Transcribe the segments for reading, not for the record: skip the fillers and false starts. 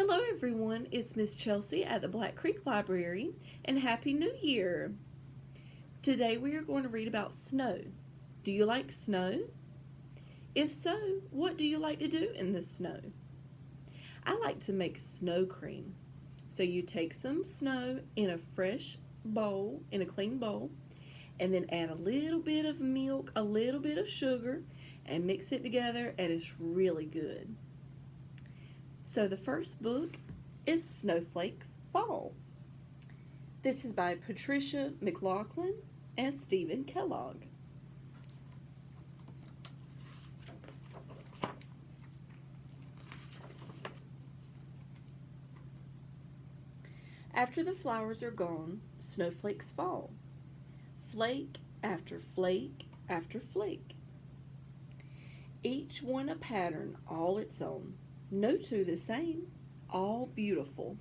Hello, everyone. It's Miss Chelsey at the Black Creek Library, and Happy New Year! Today we are going to read about snow. Do you like snow? If so, what do you like to do in the snow? I like to make snow cream. So you take some snow in a fresh bowl, in a clean bowl, and then add a little bit of milk, a little bit of sugar, and mix it together, and it's really good. So the first book is Snowflakes Fall. This is by Patricia McLaughlin and Stephen Kellogg. After the flowers are gone, snowflakes fall, flake after flake after flake. Each one a pattern all its own, no two the same, all beautiful.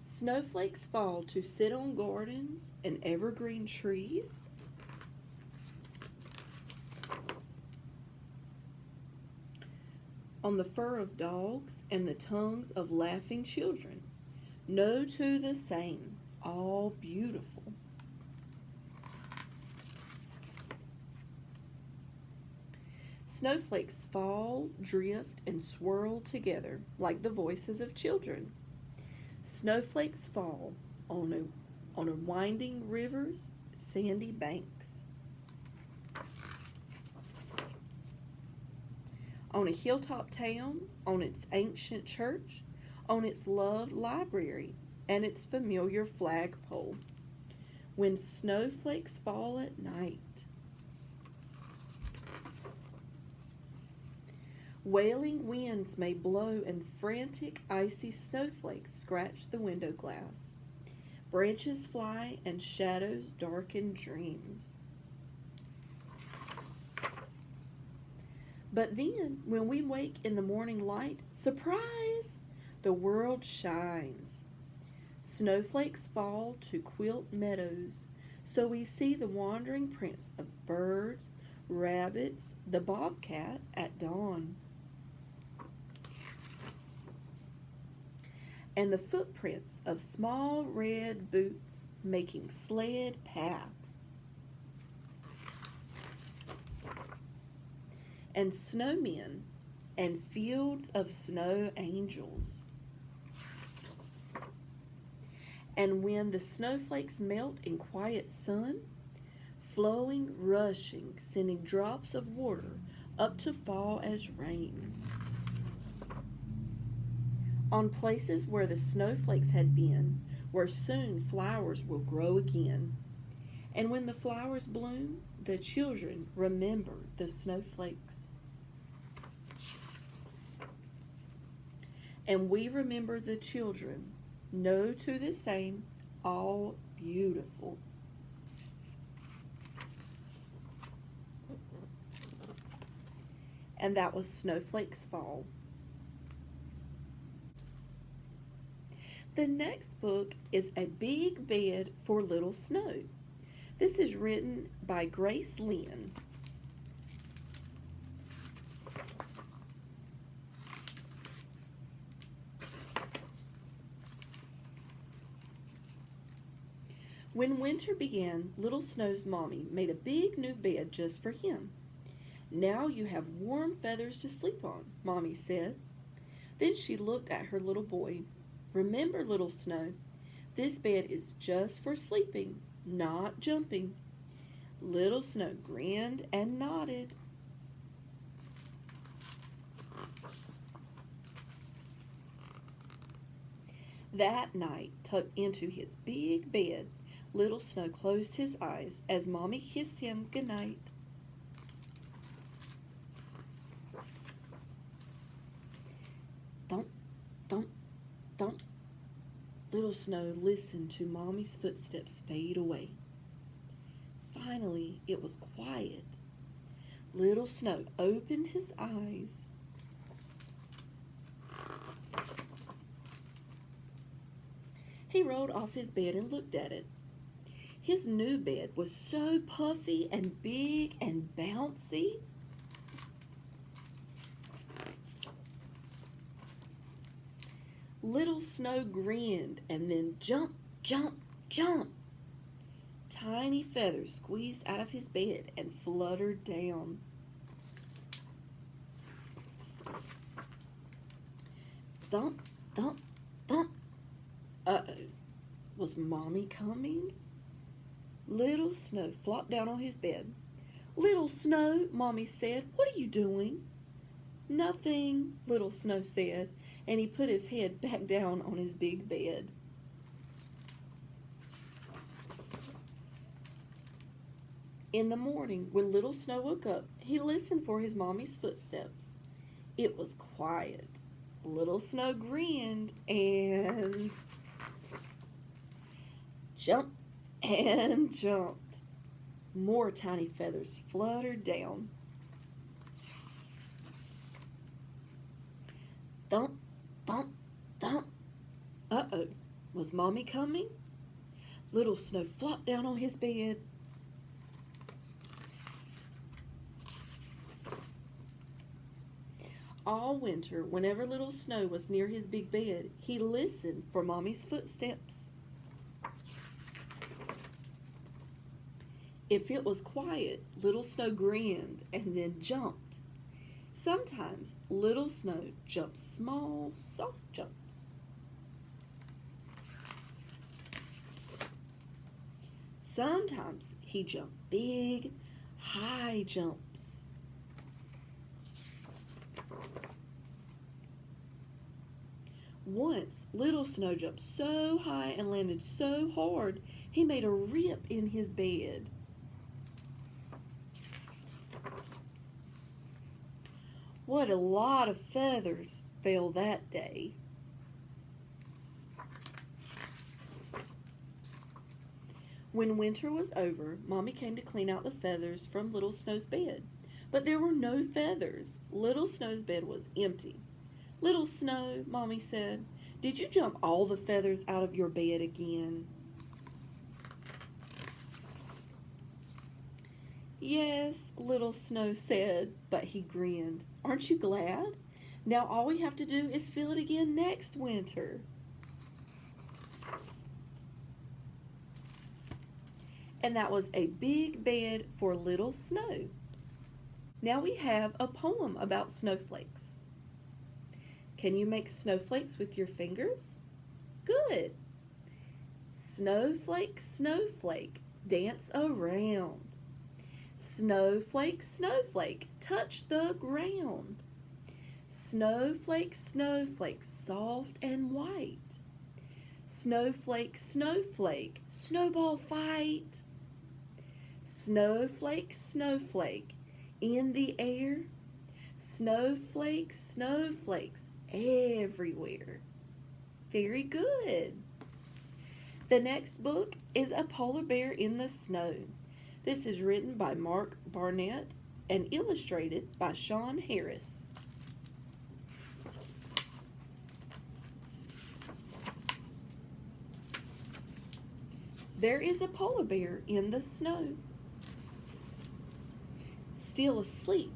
Snowflakes fall to sit on gardens and evergreen trees. On the fur of dogs and the tongues of laughing children, no two the same, all beautiful. Snowflakes fall, drift, and swirl together like the voices of children. Snowflakes fall on a winding river's sandy banks. On a hilltop town, on its ancient church, on its loved library, and its familiar flagpole. When snowflakes fall at night. Wailing winds may blow and frantic icy snowflakes scratch the window glass. Branches fly and shadows darken dreams. But then, when we wake in the morning light, surprise! The world shines. Snowflakes fall to quilt meadows, so we see the wandering prints of birds, rabbits, the bobcat at dawn. And the footprints of small red boots making sled paths. And snowmen and fields of snow angels. And when the snowflakes melt in quiet sun, flowing, rushing, sending drops of water up to fall as rain. On places where the snowflakes had been, where soon flowers will grow again. And when the flowers bloom, the children remember the snowflakes. And we remember the children, no two the same, all beautiful. And that was Snowflakes Fall. The next book is A Big Bed for Little Snow. This is written by Grace Lynn. When winter began, Little Snow's mommy made a big new bed just for him. Now you have warm feathers to sleep on, Mommy said. Then she looked at her little boy. Remember, Little Snow, this bed is just for sleeping, not jumping. Little Snow grinned and nodded. That night, tucked into his big bed, Little Snow closed his eyes as Mommy kissed him goodnight. Thump, thump, thump. Little Snow listened to Mommy's footsteps fade away. Finally, it was quiet. Little Snow opened his eyes. He rolled off his bed and looked at it. His new bed was so puffy and big and bouncy. Little Snow grinned and then jump, jump, jump. Tiny feathers squeezed out of his bed and fluttered down. Thump, thump, thump. Uh-oh. Was Mommy coming? Little Snow flopped down on his bed. Little Snow, Mommy said, what are you doing? Nothing, Little Snow said, and he put his head back down on his big bed. In the morning, when Little Snow woke up, he listened for his mommy's footsteps. It was quiet. Little Snow grinned and jumped and jumped. More tiny feathers fluttered down. Thump, thump, thump. Uh-oh, was Mommy coming? Little Snow flopped down on his bed. All winter, whenever Little Snow was near his big bed, he listened for Mommy's footsteps. If it was quiet, Little Snow grinned and then jumped. Sometimes Little Snow jumped small, soft jumps. Sometimes he jumped big, high jumps. Once, Little Snow jumped so high and landed so hard, he made a rip in his bed. What a lot of feathers fell that day. When winter was over, Mommy came to clean out the feathers from Little Snow's bed. But there were no feathers. Little Snow's bed was empty. Little Snow, Mommy said, did you jump all the feathers out of your bed again? Yes, Little Snow said, but he grinned. Aren't you glad? Now all we have to do is fill it again next winter. And that was a big bed for Little Snow. Now we have a poem about snowflakes. Can you make snowflakes with your fingers? Good. Snowflake, snowflake, dance around. Snowflake, snowflake, touch the ground. Snowflake, snowflake, soft and white. Snowflake, snowflake, snowball fight. Snowflake, snowflake, in the air. Snowflakes, snowflakes, everywhere. Very good. The next book is A Polar Bear in the Snow. This is written by Mark Barnett and illustrated by Sean Harris. There is a polar bear in the snow. Still asleep,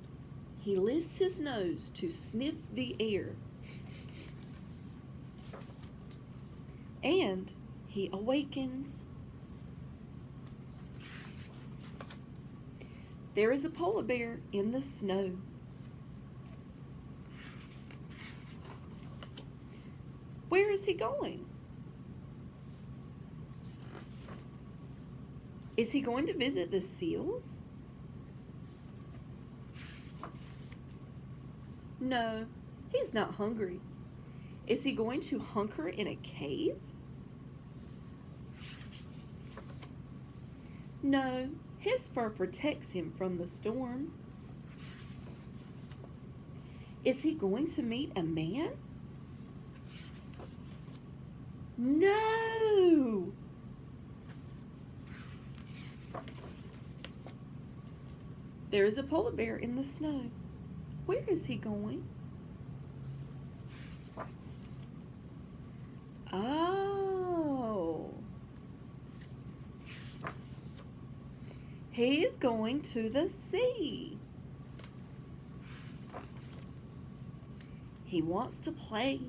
he lifts his nose to sniff the air. And he awakens. There is a polar bear in the snow. Where is he going? Is he going to visit the seals? No, he's not hungry. Is he going to hunker in a cave? No, his fur protects him from the storm. Is he going to meet a man? No! There is a polar bear in the snow. Where is he going? Oh. He is going to the sea. He wants to play.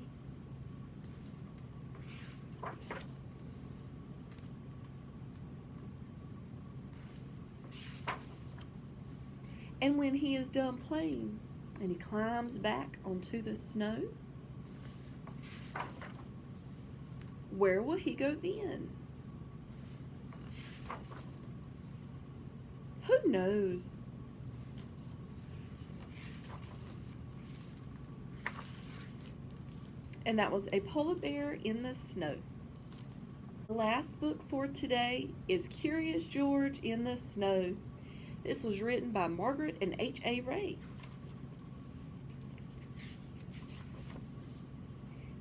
And when he is done playing and he climbs back onto the snow, where will he go then? Who knows? And that was A Polar Bear in the Snow. The last book for today is Curious George in the Snow. This was written by Margaret and H.A. Ray.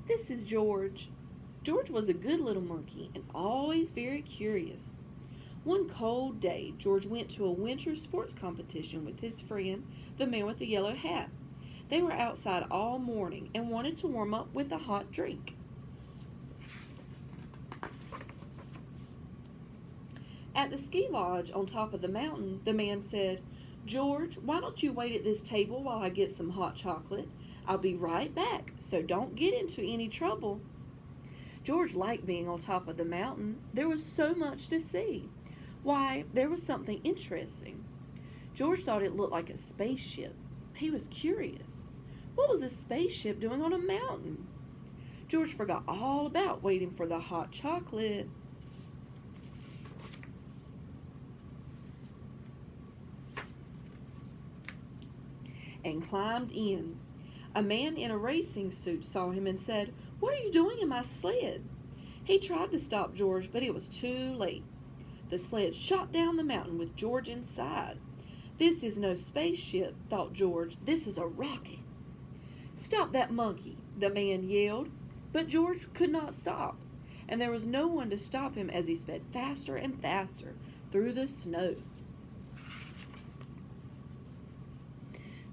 This is George. George was a good little monkey and always very curious. One cold day, George went to a winter sports competition with his friend, the man with the yellow hat. They were outside all morning and wanted to warm up with a hot drink. At the ski lodge on top of the mountain, the man said, "George, why don't you wait at this table while I get some hot chocolate? I'll be right back, so don't get into any trouble." George liked being on top of the mountain. There was so much to see. Why, there was something interesting. George thought it looked like a spaceship. He was curious. What was a spaceship doing on a mountain? George forgot all about waiting for the hot chocolate. And climbed in. A man in a racing suit saw him and said, "What are you doing in my sled?" He tried to stop George, but it was too late. The sled shot down the mountain with George inside. "This is no spaceship," thought George. "This is a rocket." "Stop that monkey," the man yelled. But George could not stop, and there was no one to stop him as he sped faster and faster through the snow.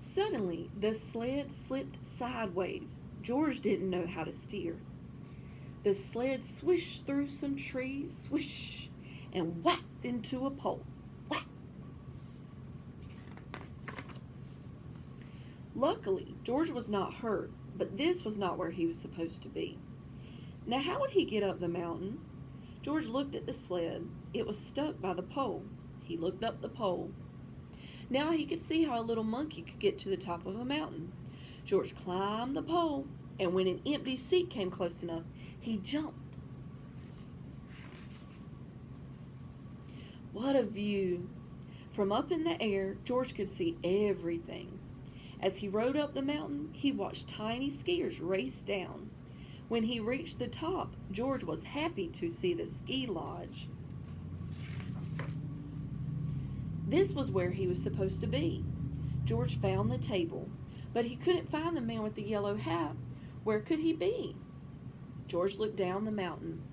Suddenly, the sled slipped sideways. George didn't know how to steer. The sled swished through some trees, swish, and whacked into a pole. Whack! Luckily, George was not hurt, but this was not where he was supposed to be. Now, how would he get up the mountain? George looked at the sled. It was stuck by the pole. He looked up the pole. Now he could see how a little monkey could get to the top of a mountain. George climbed the pole, and when an empty seat came close enough, he jumped. What a view! From up in the air, George could see everything. As he rode up the mountain, he watched tiny skiers race down. When he reached the top, George was happy to see the ski lodge. This was where he was supposed to be. George found the table, but he couldn't find the man with the yellow hat. Where could he be? George looked down the mountain.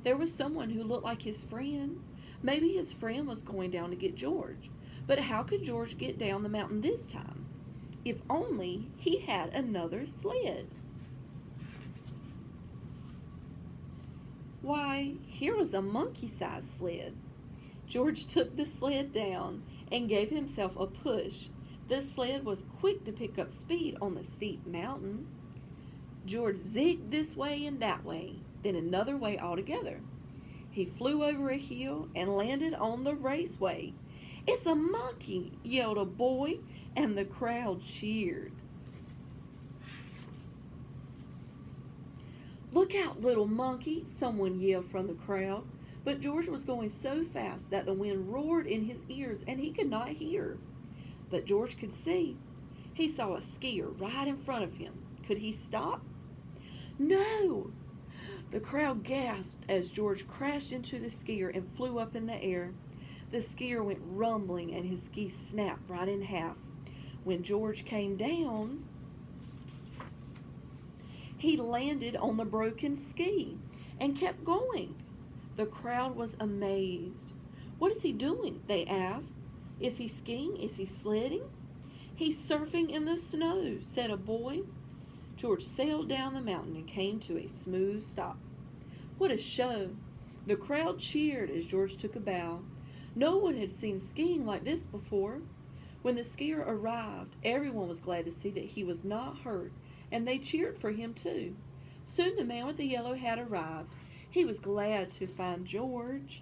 There was someone who looked like his friend. Maybe his friend was going down to get George. But how could George get down the mountain this time? If only he had another sled. Why, here was a monkey-sized sled. George took the sled down and gave himself a push. The sled was quick to pick up speed on the steep mountain. George zigged this way and that way, then another way altogether. He flew over a hill and landed on the raceway. "It's a monkey!" yelled a boy, and the crowd cheered. "Look out, little monkey!" someone yelled from the crowd. But George was going so fast that the wind roared in his ears and he could not hear. But George could see. He saw a skier right in front of him. Could he stop? No! The crowd gasped as George crashed into the skier and flew up in the air. The skier went rumbling and his ski snapped right in half. When George came down, he landed on the broken ski and kept going. The crowd was amazed. "What is he doing?" they asked. "Is he skiing? Is he sledding?" "He's surfing in the snow," said a boy. George sailed down the mountain and came to a smooth stop. What a show! The crowd cheered as George took a bow. No one had seen skiing like this before. When the skier arrived, everyone was glad to see that he was not hurt, and they cheered for him too. Soon the man with the yellow hat arrived. He was glad to find George.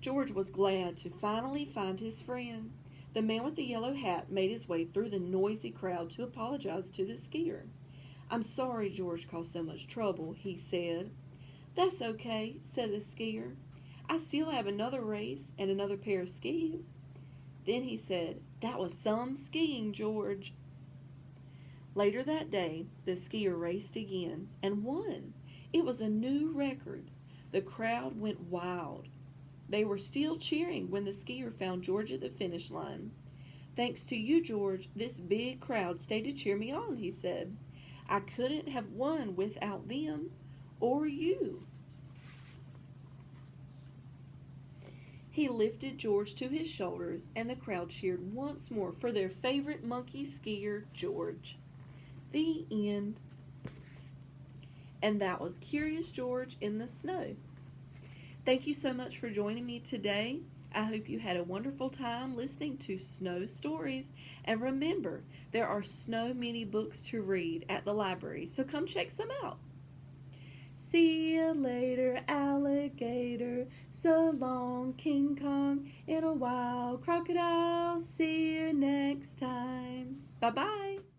George was glad to finally find his friend. The man with the yellow hat made his way through the noisy crowd to apologize to the skier. "I'm sorry George caused so much trouble," he said. "That's okay," said the skier. "I still have another race and another pair of skis." Then he said, "That was some skiing, George." Later that day, the skier raced again and won. It was a new record. The crowd went wild. They were still cheering when the skier found George at the finish line. "Thanks to you, George, this big crowd stayed to cheer me on," he said. "I couldn't have won without them or you." He lifted George to his shoulders, and the crowd cheered once more for their favorite monkey skier, George. The end. And that was Curious George in the Snow. Thank you so much for joining me today. I hope you had a wonderful time listening to snow stories. And remember, there are so many books to read at the library, so come check some out. See you later, alligator. So long, King Kong. In a while, crocodile. See you next time. Bye-bye.